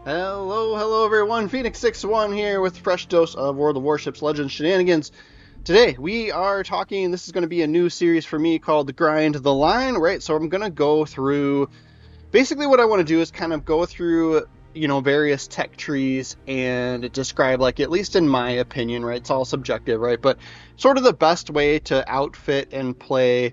Hello everyone, Phoenix61 here with a fresh dose of World of Warships Legends Shenanigans. Today we are talking, this is going to be a new series for me called Grind the Line, right? So I'm going to go through, basically what I want to do is kind of go through, various tech trees and describe, like, at least in my opinion, right? It's all subjective, right? But sort of the best way to outfit and play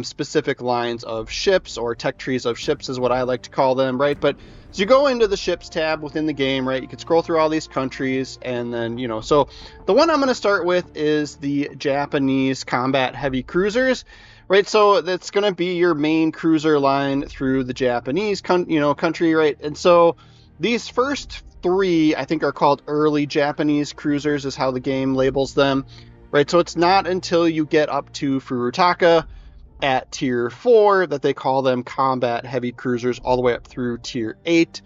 specific lines of ships, or tech trees of ships is what I like to call them, right? But so you go into the ships tab within the game, right? You can scroll through all these countries, and then, so the one I'm going to start with is the Japanese combat heavy cruisers, right? So that's going to be your main cruiser line through the Japanese country, right? And so these first three, I think, are called early Japanese cruisers, is how the game labels them, right? So it's not until you get up to Furutaka at tier 4 that they call them combat heavy cruisers, all the way up through tier 8.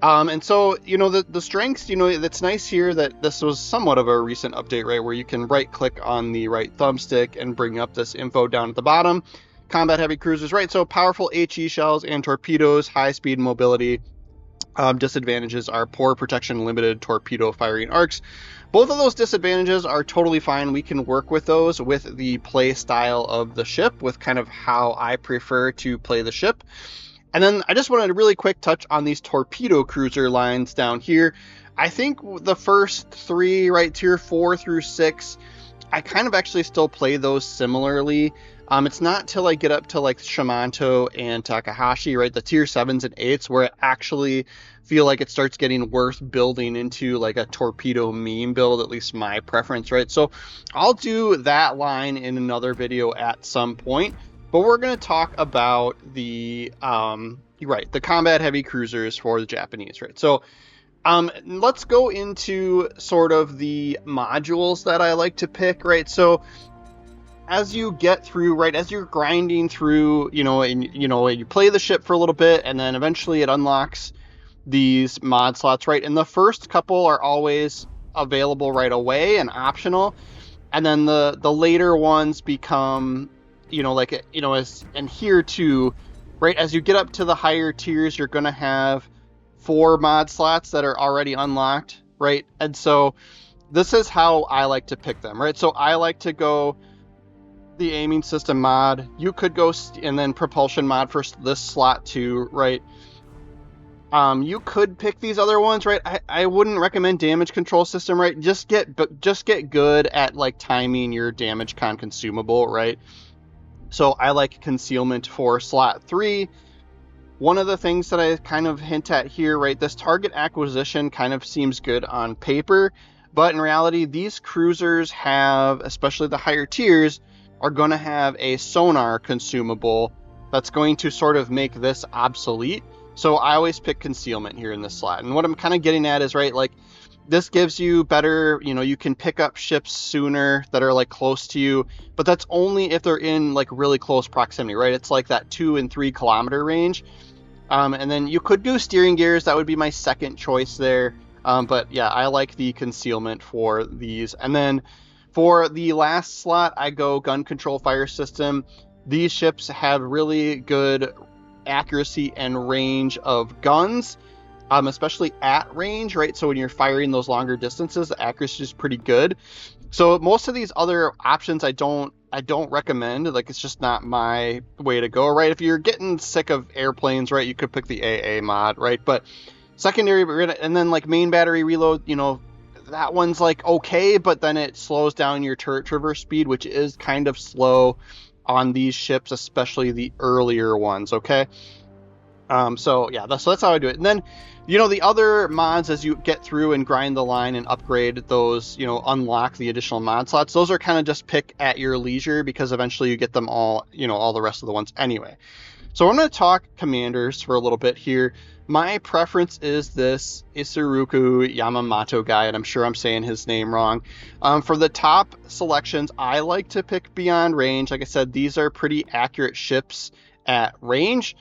And so, the strengths, it's nice here that this was somewhat of a recent update, right, where you can right click on the right thumbstick and bring up this info down at the bottom. Combat heavy cruisers, right? So powerful HE shells and torpedoes, high speed mobility. Disadvantages are poor protection, limited torpedo firing arcs. Both of those disadvantages are totally fine. We can work with those with the play style of the ship, with kind of how I prefer to play the ship. And then I just wanted to really quick touch on these torpedo cruiser lines down here. I think the first three, right, tier 4 through 6, I kind of actually still play those similarly. It's not till I get up to like Shimanto and Takahashi, right, the tier 7s and 8s, where I actually feel like it starts getting worth building into like a torpedo meme build, at least my preference, right? So I'll do that line in another video at some point, but we're going to talk about the combat heavy cruisers for the Japanese, right? So let's go into sort of the modules that I like to pick, right? So as you get through, right, as you're grinding through, you play the ship for a little bit, and then eventually it unlocks these mod slots, right? And the first couple are always available right away and optional, and then the later ones become, and here too, right, as you get up to the higher tiers, you're going to have 4 mod slots that are already unlocked, right? And so this is how I like to pick them, right? So I like to go the aiming system mod. You could go and then propulsion mod for this slot too, right? You could pick these other ones, right? I wouldn't recommend damage control system, right? Just get good at like timing your damage con consumable, right? So I like concealment for slot 3. One of the things that I kind of hint at here, right, this target acquisition kind of seems good on paper, but in reality, these cruisers have, especially the higher tiers, are going to have a sonar consumable that's going to sort of make this obsolete. So I always pick concealment here in this slot. And what I'm kind of getting at is, right, like, this gives you better, you can pick up ships sooner that are like close to you, but that's only if they're in like really close proximity, right? It's like that 2 and 3 kilometer range. And then you could do steering gears. That would be my second choice there. But yeah, I like the concealment for these. And then for the last slot, I go gun control fire system. These ships have really good accuracy and range of guns, especially at range, right? So when you're firing those longer distances, the accuracy is pretty good. So most of these other options I don't recommend. Like, it's just not my way to go, right? If you're getting sick of airplanes, right, you could pick the AA mod, right? But secondary, and then like main battery reload, that one's like okay, but then it slows down your turret traverse speed, which is kind of slow on these ships, especially the earlier ones, okay? So yeah, that's how I do it. And then, the other mods, as you get through and grind the line and upgrade those, unlock the additional mod slots, those are kind of just pick at your leisure, because eventually you get them all, all the rest of the ones anyway. So I'm going to talk commanders for a little bit here. My preference is this Isuruku Yamamoto guy, and I'm sure I'm saying his name wrong. For the top selections, I like to pick beyond range. Like I said, these are pretty accurate ships at range.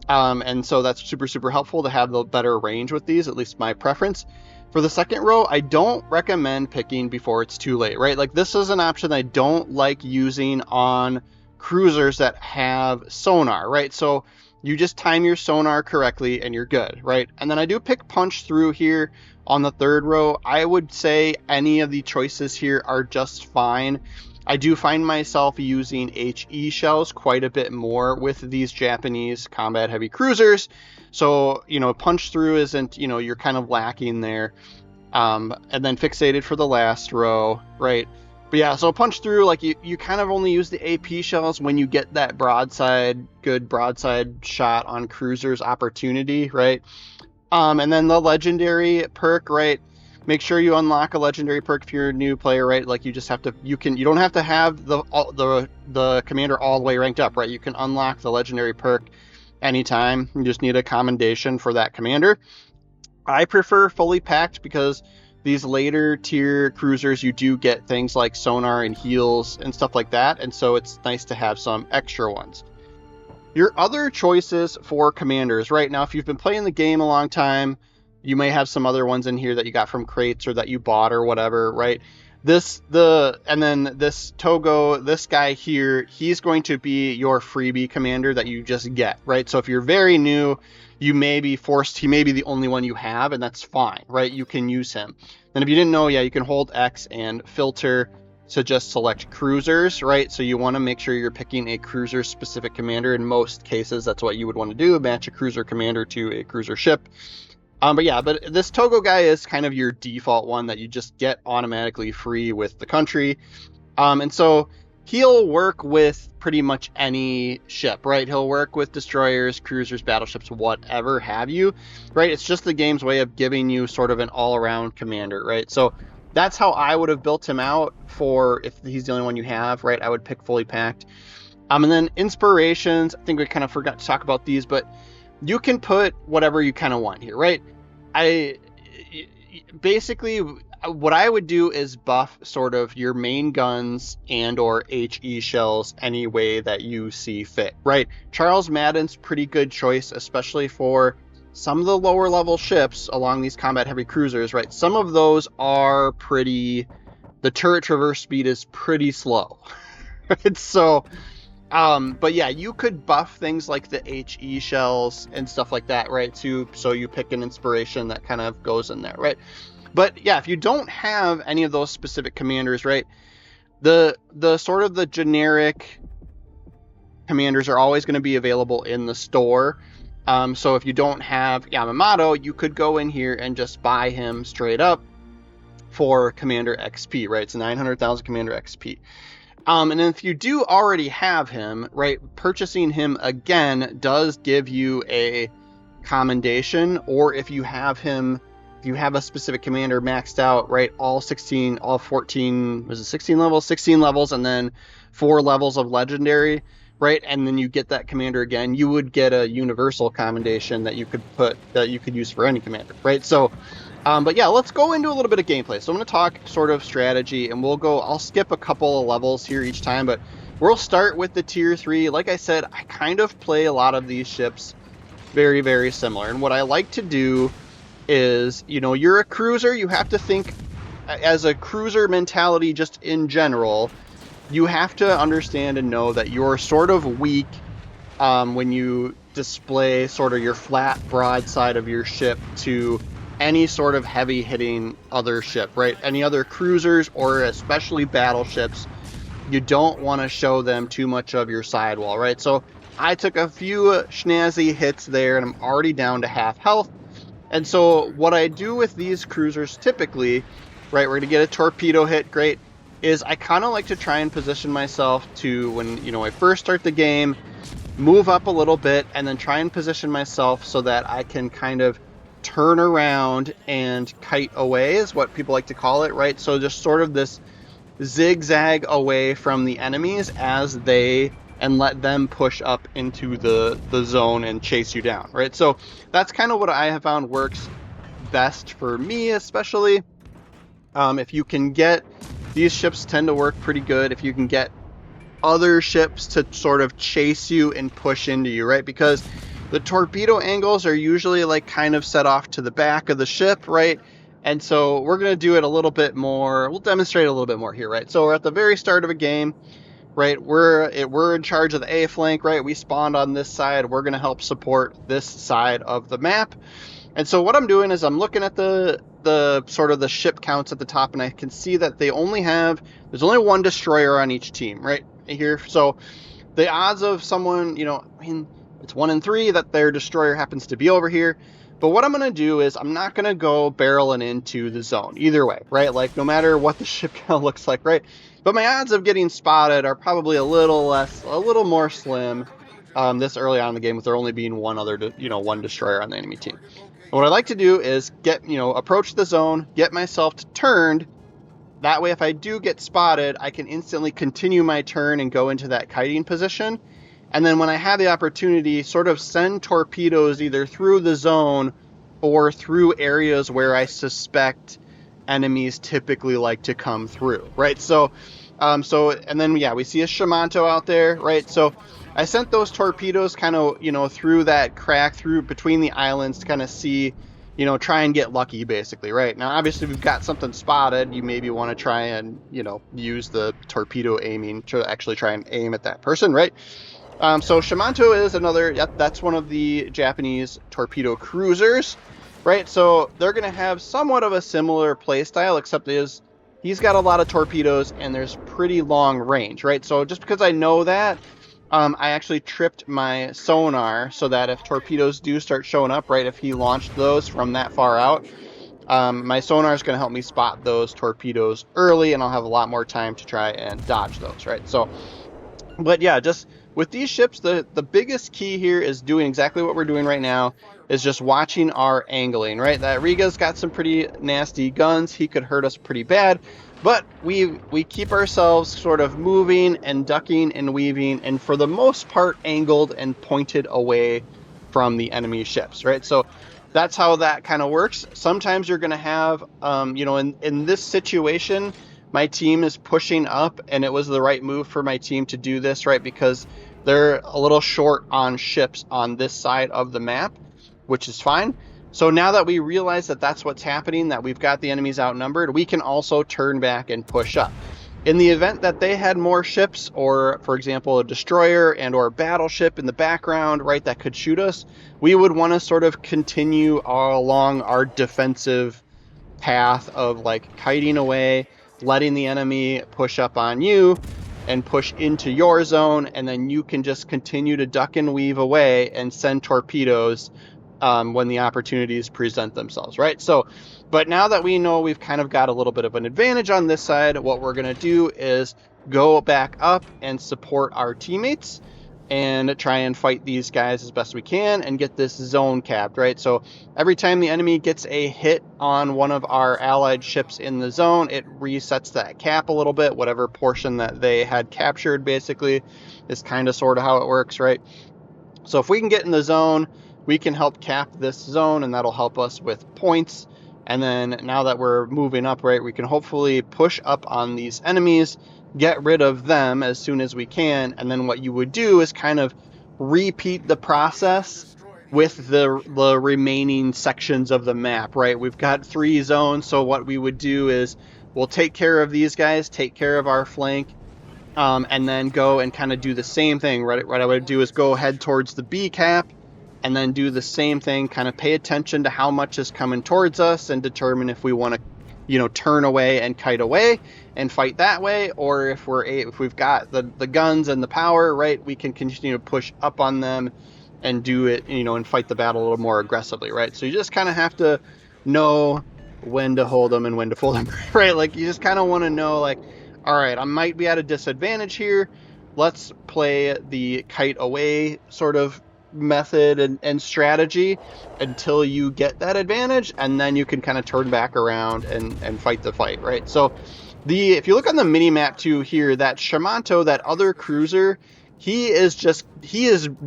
And so that's super, super helpful to have the better range with these, at least my preference. For the second row, I don't recommend picking before it's too late, right? Like, this is an option I don't like using on cruisers that have sonar, right? So You just time your sonar correctly and you're good, right? And then I do pick punch through here on the third row. I would say any of the choices here are just fine. I do find myself using HE shells quite a bit more with these Japanese combat heavy cruisers. So, punch through isn't, you're kind of lacking there. And then fixated for the last row, right? But yeah, so punch through, like you kind of only use the AP shells when you get that good broadside shot on cruisers opportunity, right? And then the legendary perk, right? Make sure you unlock a legendary perk if you're a new player, right? Like you just have to, you don't have to have the commander all the way ranked up, right? You can unlock the legendary perk anytime. You just need a commendation for that commander. I prefer fully packed because these later tier cruisers, you do get things like sonar and heals and stuff like that, and so it's nice to have some extra ones. Your other choices for commanders, right? Now, if you've been playing the game a long time, you may have some other ones in here that you got from crates or that you bought or whatever, right? And then this Togo, this guy here, he's going to be your freebie commander that you just get, right? So if you're very new, he may be the only one you have, and that's fine, right? You can use him. And if you didn't know, yeah, you can hold X and filter to just select cruisers, right? So you want to make sure you're picking a cruiser specific commander. In most cases, that's what you would want to do, match a cruiser commander to a cruiser ship. But this Togo guy is kind of your default one that you just get automatically free with the country. And so he'll work with pretty much any ship, right? He'll work with destroyers, cruisers, battleships, whatever have you, right? It's just the game's way of giving you sort of an all-around commander, right? So that's how I would have built him out for if he's the only one you have, right? I would pick fully packed. And then inspirations, I think we kind of forgot to talk about these, but you can put whatever you kind of want here, right? Basically, what I would do is buff sort of your main guns and or HE shells any way that you see fit, right? Charles Madden's pretty good choice, especially for some of the lower level ships along these combat heavy cruisers, right? Some of those are the turret traverse speed is pretty slow, right? So, but yeah, you could buff things like the HE shells and stuff like that, right? So you pick an inspiration that kind of goes in there, right? But yeah, if you don't have any of those specific commanders, right, the sort of the generic commanders are always going to be available in the store. So if you don't have Yamamoto, you could go in here and just buy him straight up for Commander XP, right? It's 900,000 Commander XP. And if you do already have him, right, purchasing him again does give you a commendation, or if you have a specific commander maxed out, right, all 14, was it 16 levels? 16 levels, and then 4 levels of legendary, right, and then you get that commander again, you would get a universal commendation that you could use for any commander, right? So, but yeah, let's go into a little bit of gameplay. So I'm going to talk sort of strategy, and I'll skip a couple of levels here each time, but we'll start with the tier 3. Like I said, I kind of play a lot of these ships very, very similar. And what I like to do is, you're a cruiser, you have to think as a cruiser mentality just in general. You have to understand and know that you're sort of weak when you display sort of your flat broadside of your ship to any sort of heavy hitting other ship, right? Any other cruisers or especially battleships, you don't want to show them too much of your sidewall, right? So I took a few snazzy hits there and I'm already down to half health. And so what I do with these cruisers typically, right, we're going to get a torpedo hit, great, is I kind of like to try and position myself to, when, I first start the game, move up a little bit and then try and position myself so that I can kind of turn around and kite away is what people like to call it, right? So just sort of this zigzag away from the enemies and let them push up into the zone and chase you down, right? So that's kind of what I have found works best for me, especially if you can get, these ships tend to work pretty good if you can get other ships to sort of chase you and push into you, right? Because the torpedo angles are usually like kind of set off to the back of the ship, right? And so we're going to do it a little bit more. We'll demonstrate a little bit more here, right? So we're at the very start of a game. right? We're in charge of the A flank, right? We spawned on this side. We're going to help support this side of the map. And so what I'm doing is I'm looking at the sort of the ship counts at the top, and I can see that there's only one destroyer on each team right here. So the odds of someone, it's 1 in 3 that their destroyer happens to be over here. But what I'm going to do is I'm not going to go barreling into the zone either way, right? Like no matter what the ship count looks like, right? But my odds of getting spotted are probably a little more slim this early on in the game, with there only being one destroyer on the enemy team. And what I like to do is approach the zone, get myself turned. That way, if I do get spotted, I can instantly continue my turn and go into that kiting position. And then when I have the opportunity, sort of send torpedoes either through the zone or through areas where I suspect enemies typically like to come through, right? And then we see a Shimanto out there, right? So I sent those torpedoes kind of, through that crack through between the islands to kind of see, try and get lucky basically, right? Now, obviously, if we've got something spotted, you maybe want to try and, use the torpedo aiming to actually try and aim at that person, right? So Shimanto is that's one of the Japanese torpedo cruisers, right? So they're going to have somewhat of a similar play style, except he's got a lot of torpedoes and there's pretty long range, right? So just because I know that, I actually tripped my sonar so that if torpedoes do start showing up, right, if he launched those from that far out, my sonar is going to help me spot those torpedoes early, and I'll have a lot more time to try and dodge those, right? So, but yeah, just with these ships, the biggest key here is doing exactly what we're doing right now, is just watching our angling, right? That Riga's got some pretty nasty guns. He could hurt us pretty bad, but we keep ourselves sort of moving and ducking and weaving, and for the most part angled and pointed away from the enemy ships, right? So that's how that kind of works. Sometimes you're going to have, in this situation, my team is pushing up, and it was the right move for my team to do this, right? Because they're a little short on ships on this side of the map, which is fine. So now that we realize that that's what's happening, that we've got the enemies outnumbered, we can also turn back and push up. In the event that they had more ships, or for example, a destroyer and or battleship in the background, right, that could shoot us, we would want to sort of continue along our defensive path of like kiting away, letting the enemy push up on you and push into your zone, and then you can just continue to duck and weave away and send torpedoes when the opportunities present themselves, right? So, but now that we know we've kind of got a little bit of an advantage on this side, what we're going to do is go back up and support our teammates and try and fight these guys as best we can and get this zone capped, right? So every time the enemy gets a hit on one of our allied ships in the zone, it resets that cap a little bit. Whatever portion that they had captured basically is kind of sort of how it works, right? So if we can get in the zone, we can help cap this zone, and that'll help us with points. And then now that we're moving up, right, we can hopefully push up on these enemies, get rid of them as soon as we can, and then what you would do is kind of repeat the process with the remaining sections of the map, right? We've got 3 zones, so what we would do is we'll take care of these guys, take care of our flank, and then go and kind of do the same thing, right? What I would do is go head towards the B cap, and then do the same thing, kind of pay attention to how much is coming towards us and determine if we want to, turn away and kite away and fight that way, or if we've got the guns and the power, right, we can continue to push up on them and do it, and fight the battle a little more aggressively, right? So you just kind of have to know when to hold them and when to fold them, right? Like you just kind of want to know, like, all right, I might be at a disadvantage here. Let's play the kite away sort of method and strategy until you get that advantage, and then you can kind of turn back around and fight the fight, right? So if you look on the mini map too here, that Shimanto, that other cruiser, he is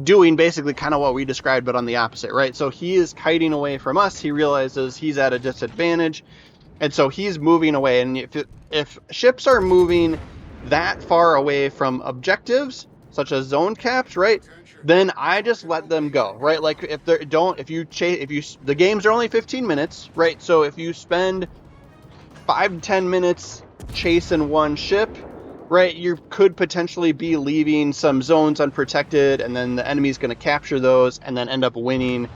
doing basically kind of what we described, but on the opposite, right? So he is kiting away from us. He realizes he's at a disadvantage, and so he's moving away. And if ships are moving that far away from objectives such as zone caps, right, then I just let them go, right? Like the games are only 15 minutes, right? So if you spend 5 to 10 minutes chasing one ship, right, you could potentially be leaving some zones unprotected, and then the enemy's going to capture those and then end up winning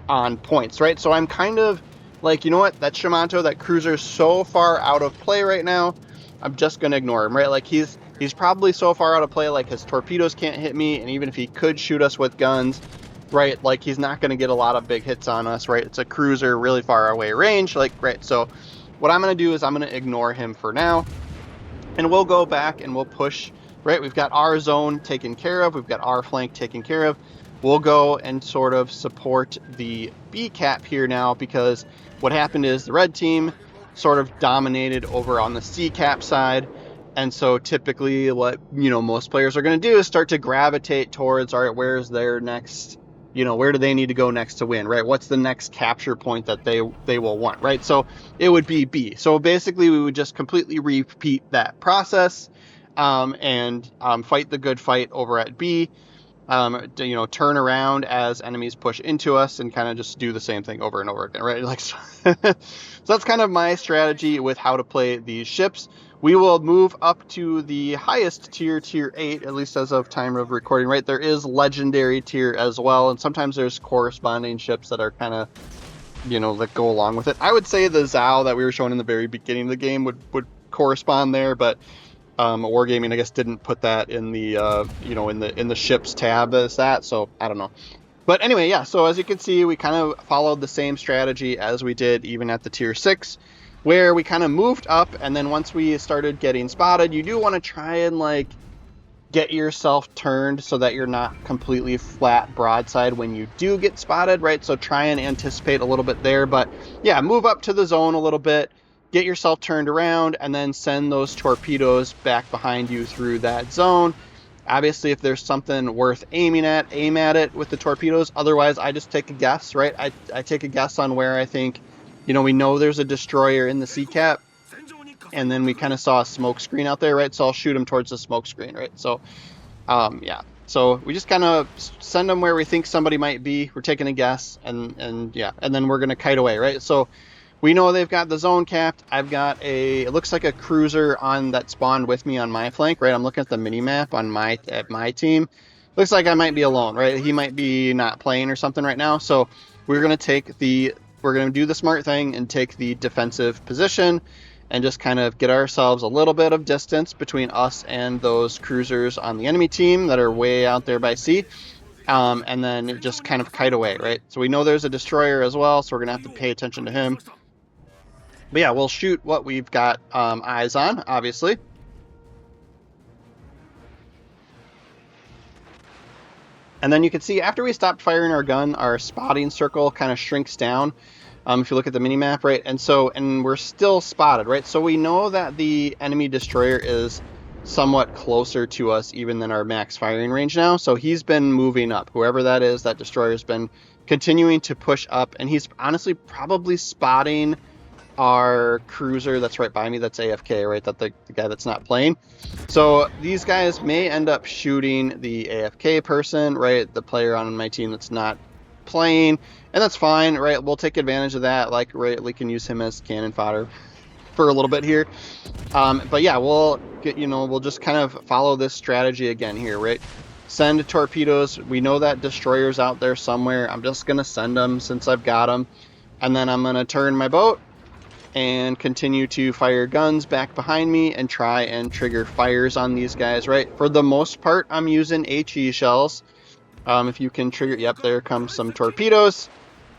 on points, right? So I'm kind of like, you know what, that Shimanto, that cruiser's so far out of play right now, I'm just going to ignore him, right? Like he's probably so far out of play, like his torpedoes can't hit me, and even if he could shoot us with guns, right, like he's not going to get a lot of big hits on us, right? It's a cruiser, really far away range, like, right? So what I'm going to do is I'm going to ignore him for now, and we'll go back and we'll push, right? We've got our zone taken care of, we've got our flank taken care of. We'll go and sort of support the B cap here now, because what happened is the red team sort of dominated over on the C cap side. And so typically what, you know, most players are going to do is start to gravitate towards, all right, where's their next, you know, where do they need to go next to win, right? What's the next capture point that they will want, right? So it would be B. So basically we would just completely repeat that process, and fight the good fight over at B. You know, turn around as enemies push into us and kind of just do the same thing over and over again, right? Like, so that's kind of my strategy with how to play these ships. We will move up to the highest tier, tier 8, at least as of time of recording, right? There is legendary tier as well, and sometimes there's corresponding ships that are kind of, you know, that go along with it. I would say the Zao that we were showing in the very beginning of the game would correspond there, but Wargaming, I guess, didn't put that in the you know, in the ships tab as that, so I don't know. But anyway, yeah, so as you can see, we kind of followed the same strategy as we did even at the tier 6, where we kind of moved up, and then once we started getting spotted, you do want to try and like get yourself turned so that you're not completely flat broadside when you do get spotted, right? So try and anticipate a little bit there, but yeah, move up to the zone a little bit, get yourself turned around, and then send those torpedoes back behind you through that zone. Obviously, if there's something worth aiming at, aim at it with the torpedoes. Otherwise, I just take a guess, right? I take a guess on where I think, you know, we know there's a destroyer in the sea cap, and then we kind of saw a smoke screen out there, right? So I'll shoot them towards the smoke screen, right? So, yeah. So we just kind of send them where we think somebody might be. We're taking a guess, and yeah, and then we're going to kite away, right? So we know they've got the zone capped. I've got it looks like a cruiser on that spawned with me on my flank, right? I'm looking at the mini map on my team. Looks like I might be alone, right? He might be not playing or something right now. So we're going to do the smart thing and take the defensive position and just kind of get ourselves a little bit of distance between us and those cruisers on the enemy team that are way out there by sea. And then just kind of kite away, right? So we know there's a destroyer as well, so we're going to have to pay attention to him. But yeah, we'll shoot what we've got eyes on, obviously. And then you can see after we stopped firing our gun, our spotting circle kind of shrinks down. If you look at the mini map, right? And we're still spotted, right? So we know that the enemy destroyer is somewhat closer to us even than our max firing range now. So he's been moving up. Whoever that is, that destroyer's been continuing to push up, and he's honestly probably spotting our cruiser that's right by me, that's AFK, right? That the guy that's not playing. So these guys may end up shooting the AFK person, right? The player on my team that's not playing, and that's fine, right? We'll take advantage of that. Like, right, we can use him as cannon fodder for a little bit here. But yeah, we'll just kind of follow this strategy again here, right? Send torpedoes. We know that destroyer's out there somewhere. I'm just gonna send them since I've got them, and then I'm gonna turn my boat and continue to fire guns back behind me and try and trigger fires on these guys, right? For the most part, I'm using HE shells. If you can trigger, yep, there comes some torpedoes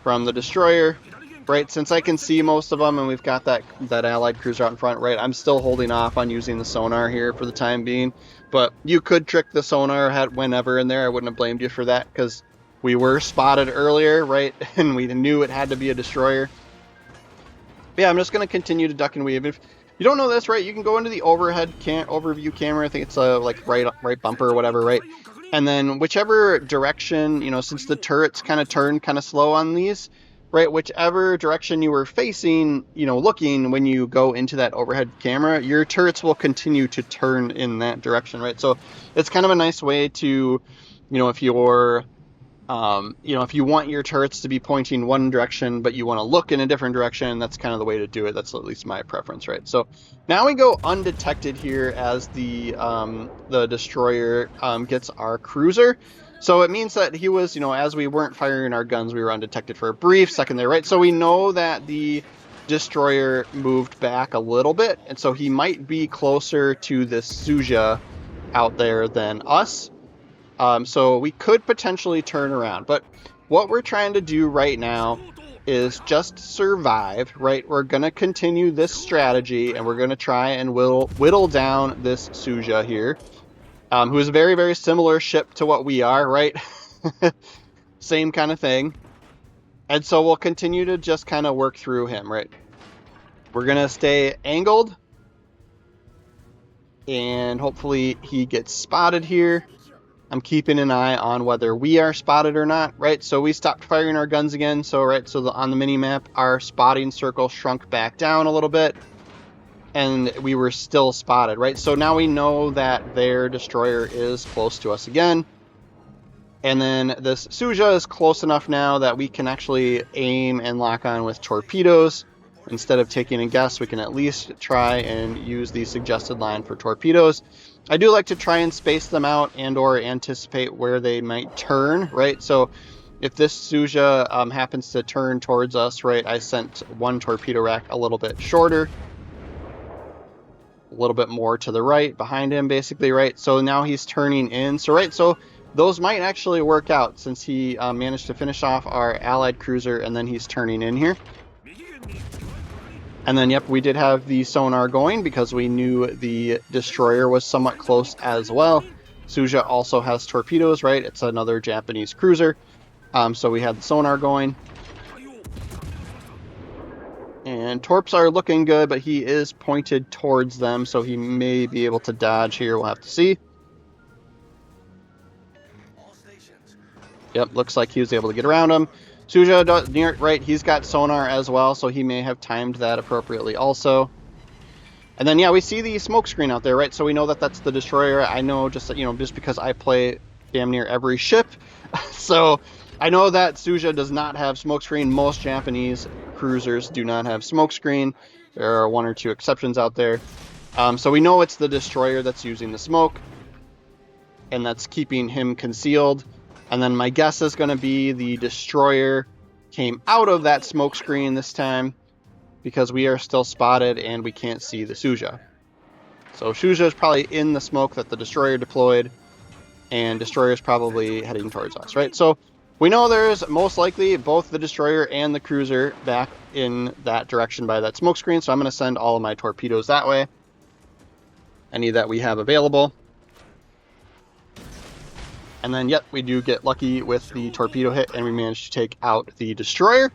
from the destroyer, right? Since I can see most of them and we've got that allied cruiser out in front, right? I'm still holding off on using the sonar here for the time being, but you could trick the sonar whenever in there. I wouldn't have blamed you for that because we were spotted earlier, right? And we knew it had to be a destroyer. But yeah, I'm just going to continue to duck and weave. If you don't know this, right, you can go into the overview camera. I think it's like right bumper or whatever, right? And then whichever direction, you know, since the turrets kind of turn kind of slow on these, right, whichever direction you were facing, you know, looking when you go into that overhead camera, your turrets will continue to turn in that direction, right? So it's kind of a nice way to, you know, if you're You know, if you want your turrets to be pointing one direction, but you want to look in a different direction, that's kind of the way to do it. That's at least my preference, right? So now we go undetected here as the destroyer gets our cruiser. So it means that he was, you know, as we weren't firing our guns, we were undetected for a brief second there, right? So we know that the destroyer moved back a little bit, and so he might be closer to this Suja out there than us. So we could potentially turn around, but what we're trying to do right now is just survive, right? We're going to continue this strategy, and we're going to try and whittle down this Suja here, who is a very, very similar ship to what we are, right? Same kind of thing. And so we'll continue to just kind of work through him, right? We're going to stay angled, and hopefully he gets spotted here. I'm keeping an eye on whether we are spotted or not, right? So we stopped firing our guns again. So, right, so on the mini map, our spotting circle shrunk back down a little bit, and we were still spotted, right? So now we know that their destroyer is close to us again. And then this Suja is close enough now that we can actually aim and lock on with torpedoes. Instead of taking a guess, we can at least try and use the suggested line for torpedoes. I do like to try and space them out and or anticipate where they might turn, right? So if this Suja happens to turn towards us, right, I sent one torpedo rack a little bit shorter, a little bit more to the right, behind him basically, right? So now he's turning in. So, right, so those might actually work out since he managed to finish off our allied cruiser and then he's turning in here. And then, yep, we did have the sonar going because we knew the destroyer was somewhat close as well. Suja also has torpedoes, right? It's another Japanese cruiser. So we had the sonar going. And torps are looking good, but he is pointed towards them, so he may be able to dodge here. We'll have to see. Yep, looks like he was able to get around him. Suja, near right, he's got sonar as well, so he may have timed that appropriately also. And then, yeah, we see the smoke screen out there, right? So we know that that's the destroyer. I know just, you know, just because I play damn near every ship. So I know that Suja does not have smoke screen. Most Japanese cruisers do not have smoke screen. There are one or two exceptions out there. So we know it's the destroyer that's using the smoke, and that's keeping him concealed. And then my guess is going to be the destroyer came out of that smoke screen this time because we are still spotted and we can't see the Suja. So Suja is probably in the smoke that the destroyer deployed, and destroyer is probably heading towards us, right? So we know there's most likely both the destroyer and the cruiser back in that direction by that smoke screen. So I'm going to send all of my torpedoes that way, any that we have available. And then, yep, we do get lucky with the torpedo hit, and we managed to take out the destroyer.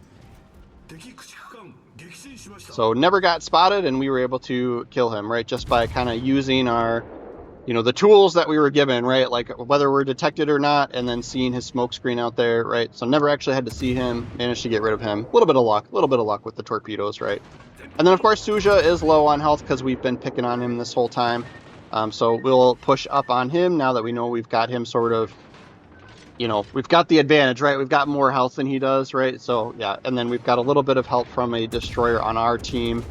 So never got spotted, and we were able to kill him, right? Just by kind of using our, you know, the tools that we were given, right? Like whether we're detected or not, and then seeing his smoke screen out there, right? So never actually had to see him, managed to get rid of him. A little bit of luck with the torpedoes, right? And then, of course, Suja is low on health because we've been picking on him this whole time. So we'll push up on him now that we know we've got him sort of, you know, we've got the advantage, right? We've got more health than he does, right? So, yeah, and then we've got a little bit of help from a destroyer on our team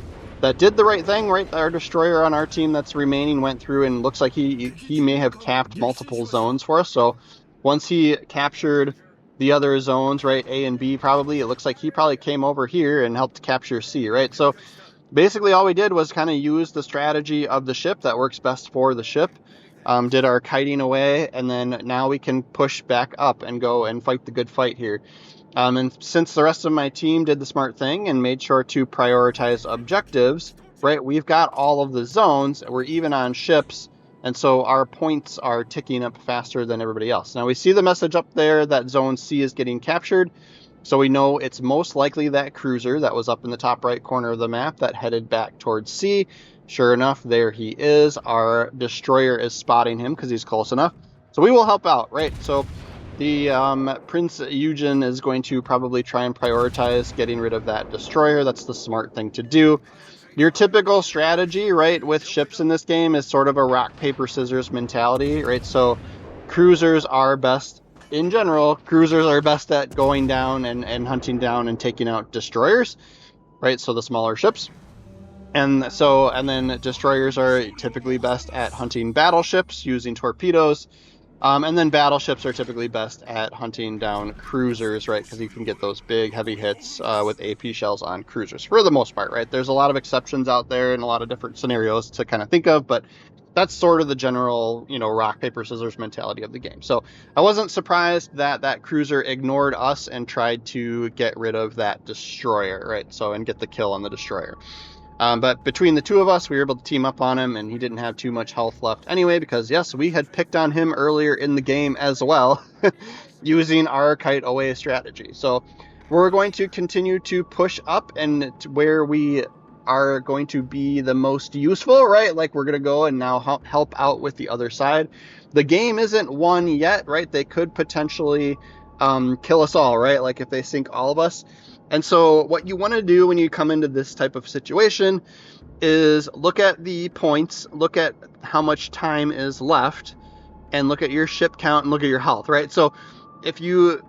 that did the right thing, right? Our destroyer on our team that's remaining went through and looks like he may have capped multiple zones for us. So once he captured the other zones, right, A and B probably, it looks like he probably came over here and helped capture C, right? So basically all we did was kind of use the strategy of the ship that works best for the ship, did our kiting away, and then now we can push back up and go and fight the good fight here. And since the rest of my team did the smart thing and made sure to prioritize objectives, right, we've got all of the zones, we're even on ships, and so our points are ticking up faster than everybody else. Now we see the message up there that Zone C is getting captured, so we know it's most likely that cruiser that was up in the top right corner of the map that headed back towards C. Sure enough, there he is. Our destroyer is spotting him because he's close enough. So we will help out, right? So the Prince Eugen is going to probably try and prioritize getting rid of that destroyer. That's the smart thing to do. Your typical strategy, right, with ships in this game is sort of a rock, paper, scissors mentality, right? So cruisers are best in general, cruisers are best at going down and hunting down and taking out destroyers, right? So the smaller ships. And then destroyers are typically best at hunting battleships using torpedoes. And then battleships are typically best at hunting down cruisers, right? Because you can get those big, heavy hits with AP shells on cruisers for the most part, right? There's a lot of exceptions out there and a lot of different scenarios to kind of think of, but that's sort of the general, rock, paper, scissors mentality of the game. So I wasn't surprised that that cruiser ignored us and tried to get rid of that destroyer, right? So, and get the kill on the destroyer. But between the two of us, we were able to team up on him, and he didn't have too much health left anyway, because yes, we had picked on him earlier in the game as well, using our kite away strategy. So we're going to continue to push up and to where we are going to be the most useful, right? Like we're going to go and now help out with the other side. The game isn't won yet, right? They could potentially kill us all, right? Like if they sink all of us. And so what you want to do when you come into this type of situation is look at the points, look at how much time is left, and look at your ship count and look at your health, right? So if you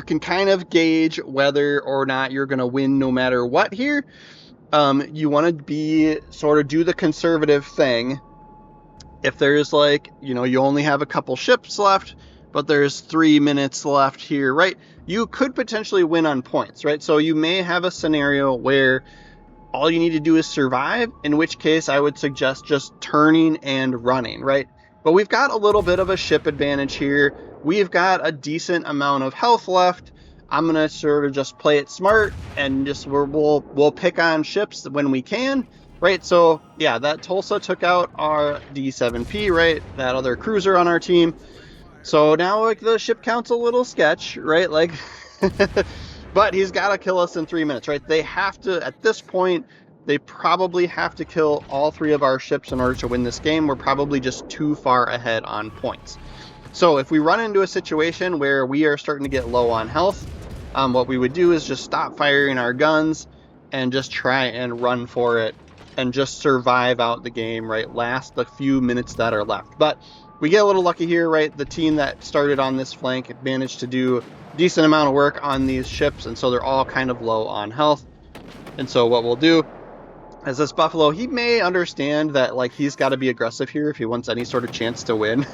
can kind of gauge whether or not you're going to win no matter what here, you want to be sort of do the conservative thing. If there's like, you only have a couple ships left, but there's 3 minutes left here, right? You could potentially win on points, right? So you may have a scenario where all you need to do is survive, in which case I would suggest just turning and running, right? But we've got a little bit of a ship advantage here. We've got a decent amount of health left. I'm going to sort of just play it smart and just we'll pick on ships when we can, right? So yeah, that Tulsa took out our D7P, right? That other cruiser on our team. So now like the ship count's a little sketch, right? Like, but he's got to kill us in 3 minutes, right? They have to, at this point, they probably have to kill all 3 of our ships in order to win this game. We're probably just too far ahead on points. So if we run into a situation where we are starting to get low on health, what we would do is just stop firing our guns and just try and run for it and just survive out the game, right? Last the few minutes that are left. But we get a little lucky here, right? The team that started on this flank managed to do a decent amount of work on these ships, and so they're all kind of low on health. And so what we'll do is this Buffalo, he may understand that like he's got to be aggressive here if he wants any sort of chance to win.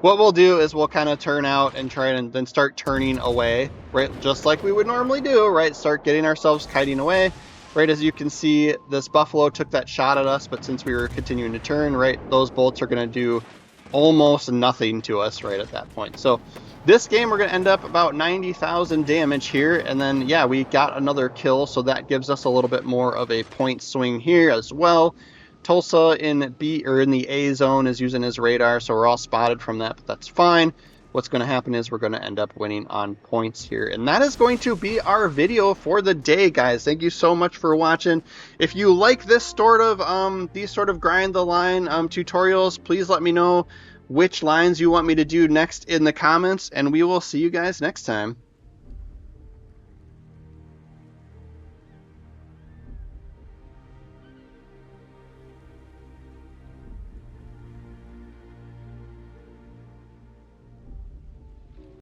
What we'll do is we'll kind of turn out and try and then start turning away, right? Just like we would normally do, right? Start getting ourselves kiting away. Right, as you can see, this Buffalo took that shot at us, but since we were continuing to turn, right, those bolts are going to do almost nothing to us right at that point. So this game, we're going to end up about 90,000 damage here, and then, yeah, we got another kill, so that gives us a little bit more of a point swing here as well. Tulsa in the A zone is using his radar, so we're all spotted from that, but that's fine. What's going to happen is we're going to end up winning on points here. And that is going to be our video for the day, guys. Thank you so much for watching. If you like this sort of, these sort of grind the line tutorials, please let me know which lines you want me to do next in the comments, and we will see you guys next time.